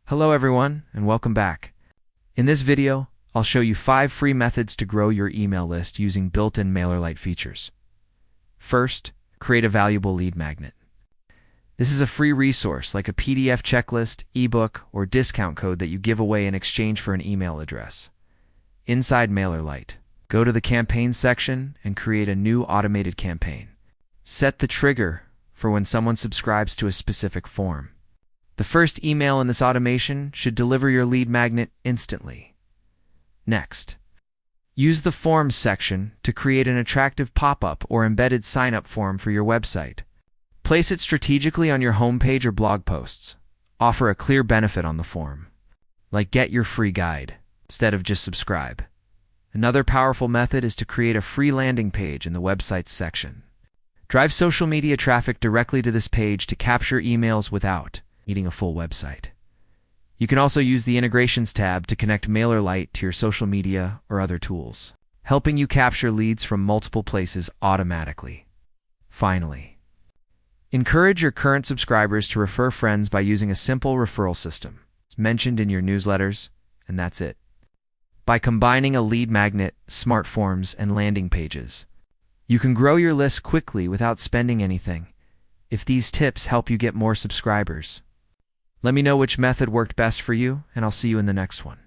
Hello everyone, and welcome back. In this video, I'll show you 5 free methods to grow your email list using built-in MailerLite features. First, create a valuable lead magnet. This is a free resource like a PDF checklist, ebook, or discount code that you give away in exchange for an email address. Inside MailerLite, go to the Campaigns section and create a new automated campaign. Set the trigger for when someone subscribes to a specific form. The first email in this automation should deliver your lead magnet instantly. Next, use the Forms section to create an attractive pop-up or embedded sign-up form for your website. Place it strategically on your homepage or blog posts. Offer a clear benefit on the form, like get your free guide, instead of just subscribe. Another powerful method is to create a free landing page in the website's section. Drive social media traffic directly to this page to capture emails without needing a full website. You can also use the Integrations tab to connect MailerLite to your social media or other tools, helping you capture leads from multiple places automatically. Finally, encourage your current subscribers to refer friends by using a simple referral system. It's mentioned in your newsletters, and that's it. By combining a lead magnet, smart forms, and landing pages, you can grow your list quickly without spending anything. If these tips help you get more subscribers, let me know which method worked best for you, and I'll see you in the next one.